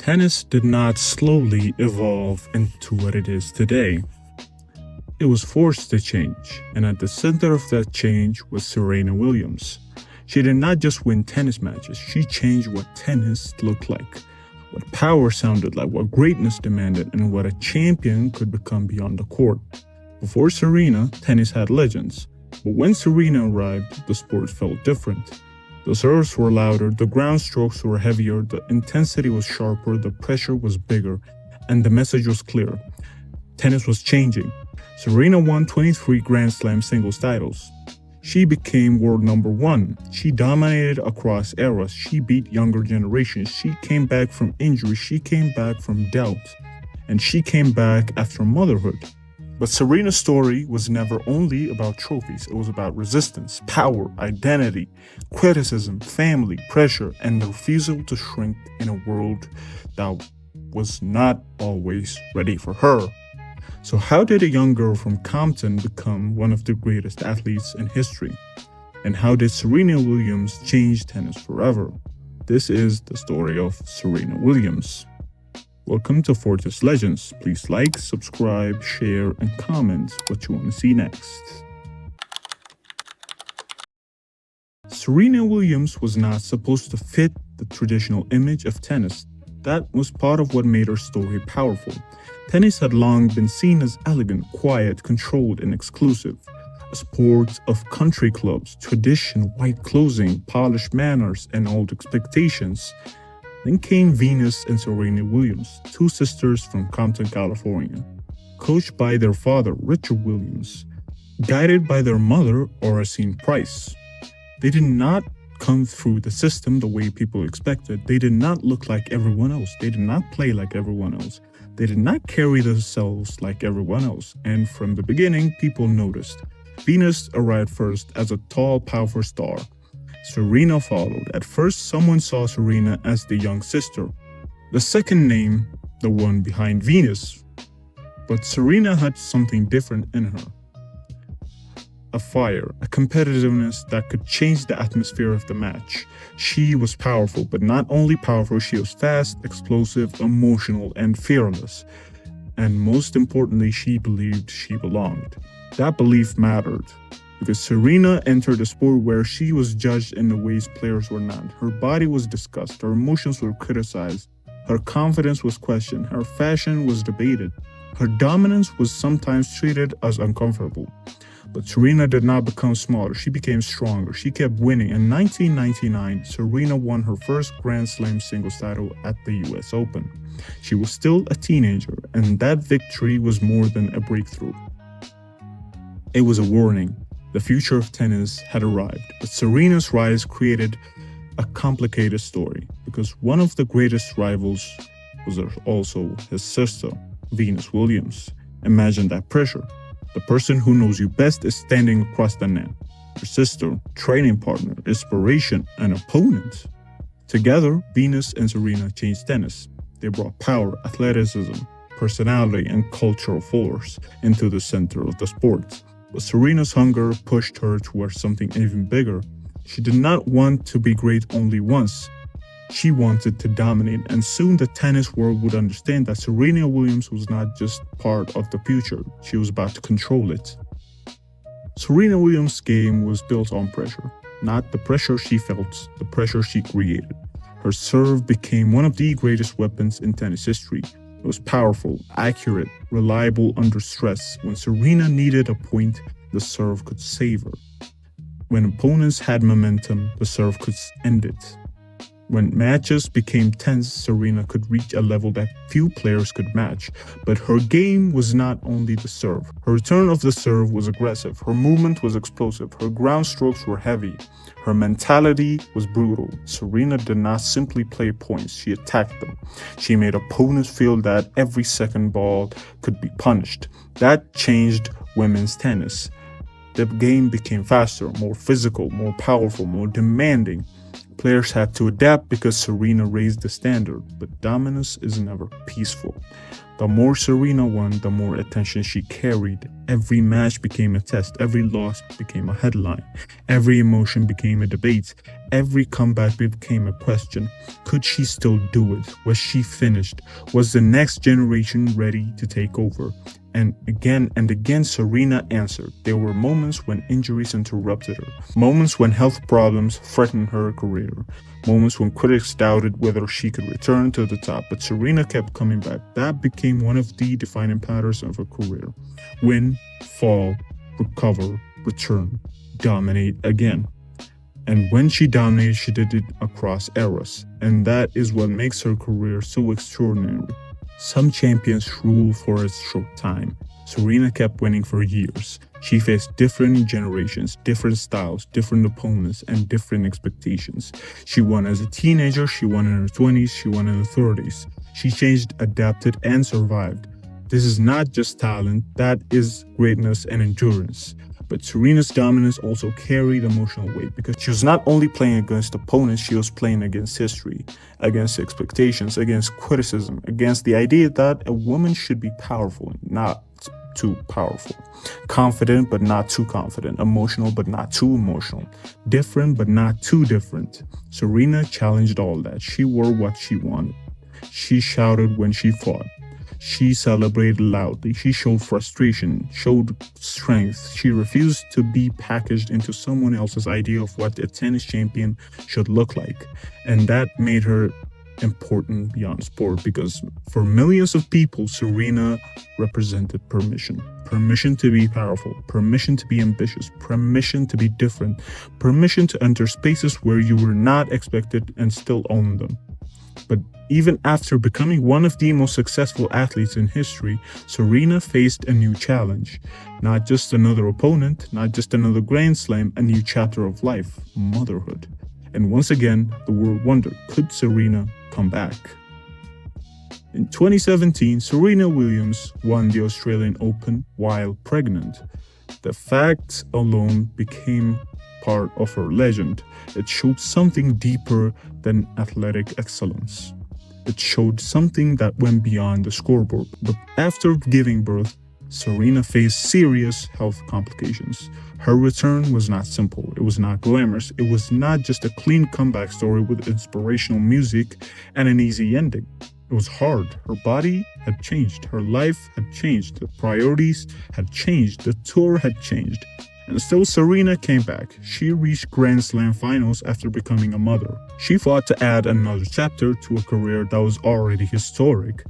Tennis did not slowly evolve into what it is today. It was forced to change, and at the center of that change was Serena Williams. She did not just win tennis matches, she changed what tennis looked like, what power sounded like, what greatness demanded, and what a champion could become beyond the court. Before Serena, tennis had legends, but when Serena arrived, the sport felt different. The serves were louder, the ground strokes were heavier, the intensity was sharper, the pressure was bigger, and the message was clear. Tennis was changing. Serena won 23 Grand Slam singles titles. She became world number one. She dominated across eras. She beat younger generations. She came back from injury. She came back from doubt. And she came back after motherhood. But Serena's story was never only about trophies. It was about resistance, power, identity, criticism, family, pressure, and the refusal to shrink in a world that was not always ready for her. So how did a young girl from Compton become one of the greatest athletes in history? And how did Serena Williams change tennis forever? This is the story of Serena Williams. Welcome to Fortis Legends. Please like, subscribe, share, and comment what you want to see next. Serena Williams was not supposed to fit the traditional image of tennis. That was part of what made her story powerful. Tennis had long been seen as elegant, quiet, controlled, and exclusive. A sport of country clubs, tradition, white clothing, polished manners, and old expectations. Then came Venus and Serena Williams, two sisters from Compton, California, coached by their father, Richard Williams, guided by their mother, Oracene Price. They did not come through the system the way people expected. They did not look like everyone else. They did not play like everyone else. They did not carry themselves like everyone else. And from the beginning, people noticed. Venus arrived first as a tall, powerful star. Serena followed. At first, someone saw Serena as the young sister. The second name, the one behind Venus. But Serena had something different in her. A fire, a competitiveness that could change the atmosphere of the match. She was powerful, but not only powerful, she was fast, explosive, emotional, and fearless. And most importantly, she believed she belonged. That belief mattered, because Serena entered a sport where she was judged in the ways players were not. Her body was discussed, her emotions were criticized, her confidence was questioned, her fashion was debated, her dominance was sometimes treated as uncomfortable. But Serena did not become smaller, she became stronger. She kept winning. In 1999, Serena won her first Grand Slam singles title at the US Open. She was still a teenager, and that victory was more than a breakthrough. It was a warning. The future of tennis had arrived, but Serena's rise created a complicated story because one of the greatest rivals was also his sister, Venus Williams. Imagine that pressure. The person who knows you best is standing across the net. Your sister, training partner, inspiration, and opponent. Together, Venus and Serena changed tennis. They brought power, athleticism, personality, and cultural force into the center of the sport. But Serena's hunger pushed her towards something even bigger. She did not want to be great only once. She wanted to dominate, and soon the tennis world would understand that Serena Williams was not just part of the future, she was about to control it. Serena Williams' game was built on pressure, not the pressure she felt, the pressure she created. Her serve became one of the greatest weapons in tennis history. It was powerful, accurate, reliable under stress. When Serena needed a point, the serve could save her. When opponents had momentum, the serve could end it. When matches became tense, Serena could reach a level that few players could match. But her game was not only the serve. Her return of the serve was aggressive. Her movement was explosive. Her ground strokes were heavy. Her mentality was brutal. Serena did not simply play points, she attacked them. She made opponents feel that every second ball could be punished. That changed women's tennis. The game became faster, more physical, more powerful, more demanding. Players had to adapt because Serena raised the standard, but dominance is never peaceful. The more Serena won, the more attention she carried. Every match became a test, every loss became a headline, every emotion became a debate, every comeback became a question. Could she still do it? Was she finished? Was the next generation ready to take over? And again, Serena answered. There were moments when injuries interrupted her, moments when health problems threatened her career, moments when critics doubted whether she could return to the top, but Serena kept coming back. That became one of the defining patterns of her career. Win, fall, recover, return, dominate again. And when she dominated, she did it across eras. And that is what makes her career so extraordinary. Some champions rule for a short time. Serena kept winning for years. She faced different generations, different styles, different opponents, and different expectations. She won as a teenager, she won in her 20s, she won in her 30s. She changed, adapted, and survived. This is not just talent, that is greatness and endurance. But Serena's dominance also carried emotional weight because she was not only playing against opponents, she was playing against history, against expectations, against criticism, against the idea that a woman should be powerful, not too powerful, confident but not too confident, emotional but not too emotional, different but not too different. Serena challenged all that. She wore what she wanted. She shouted when she fought. She celebrated loudly. She showed frustration, showed strength. She refused to be packaged into someone else's idea of what a tennis champion should look like. And that made her important beyond sport because for millions of people, Serena represented permission. Permission to be powerful, permission to be ambitious, permission to be different, permission to enter spaces where you were not expected and still own them. But even after becoming one of the most successful athletes in history, Serena faced a new challenge. Not just another opponent, not just another Grand Slam, a new chapter of life, motherhood. And once again, the world wondered, could Serena come back? In 2017, Serena Williams won the Australian Open while pregnant. The fact alone became part of her legend. It showed something deeper than athletic excellence. It showed something that went beyond the scoreboard. But after giving birth, Serena faced serious health complications. Her return was not simple. It was not glamorous. It was not just a clean comeback story with inspirational music and an easy ending. It was hard. Her body had changed. Her life had changed. The priorities had changed. The tour had changed. And still, Serena came back. She reached Grand Slam finals after becoming a mother. She fought to add another chapter to a career that was already historic.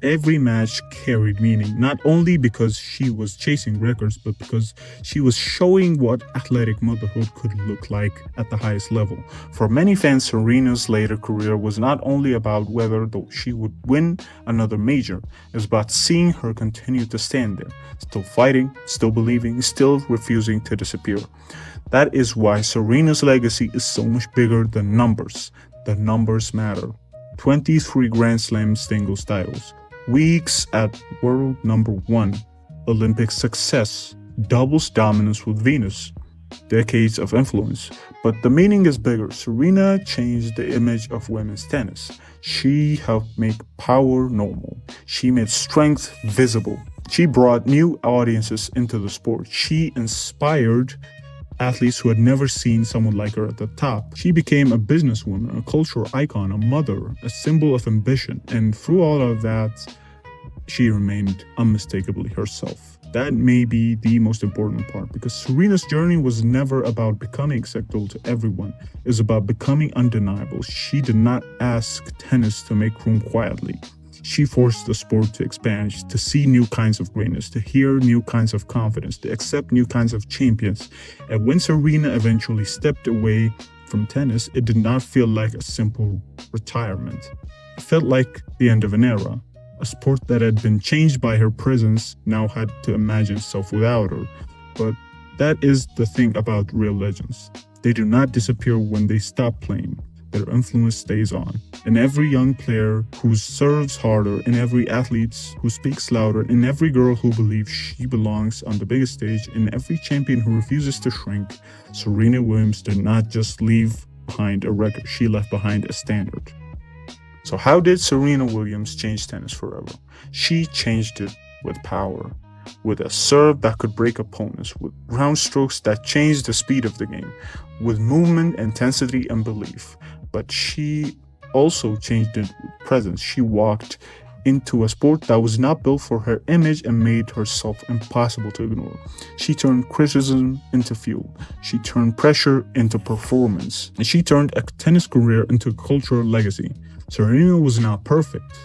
Every match carried meaning, not only because she was chasing records, but because she was showing what athletic motherhood could look like at the highest level. For many fans, Serena's later career was not only about whether she would win another major, it was about seeing her continue to stand there, still fighting, still believing, still refusing to disappear. That is why Serena's legacy is so much bigger than numbers. The numbers matter. 23 Grand Slam singles titles, weeks at world number 1, Olympic success, doubles dominance with Venus, decades of influence. But the meaning is bigger. Serena changed the image of women's tennis. She helped make power normal. She made strength visible. She brought new audiences into the sport. She inspired athletes who had never seen someone like her at the top. She became a businesswoman, a cultural icon, a mother, a symbol of ambition. And through all of that, she remained unmistakably herself. That may be the most important part because Serena's journey was never about becoming acceptable to everyone. It was about becoming undeniable. She did not ask tennis to make room quietly. She forced the sport to expand, to see new kinds of greatness, to hear new kinds of confidence, to accept new kinds of champions. And when Serena eventually stepped away from tennis, it did not feel like a simple retirement. It felt like the end of an era. A sport that had been changed by her presence now had to imagine itself without her. But that is the thing about real legends. They do not disappear when they stop playing. Their influence stays on. In every young player who serves harder, in every athlete who speaks louder, in every girl who believes she belongs on the biggest stage, in every champion who refuses to shrink, Serena Williams did not just leave behind a record, she left behind a standard. So, how did Serena Williams change tennis forever? She changed it with power, with a serve that could break opponents, with ground strokes that changed the speed of the game, with movement, intensity, and belief. But she also changed it with presence. She walked into a sport that was not built for her image and made herself impossible to ignore. She turned criticism into fuel. She turned pressure into performance. And she turned a tennis career into a cultural legacy. Serena was not perfect.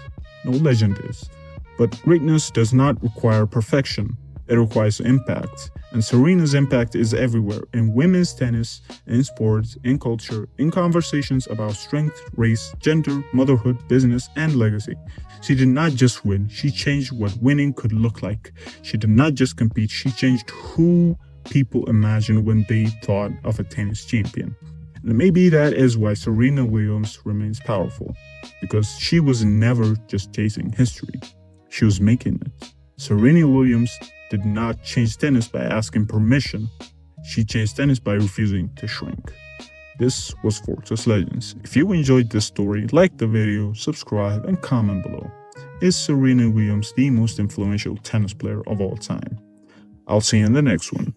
No legend is. But greatness does not require perfection. It requires impact. And Serena's impact is everywhere in women's tennis, in sports, in culture, in conversations about strength, race, gender, motherhood, business, and legacy. She did not just win, she changed what winning could look like. She did not just compete, she changed who people imagined when they thought of a tennis champion. And maybe that is why Serena Williams remains powerful, because she was never just chasing history, she was making it. Serena Williams did not change tennis by asking permission. She changed tennis by refusing to shrink. This was Fortis Legends. If you enjoyed this story, like the video, subscribe, and comment below. Is Serena Williams the most influential tennis player of all time? I'll see you in the next one.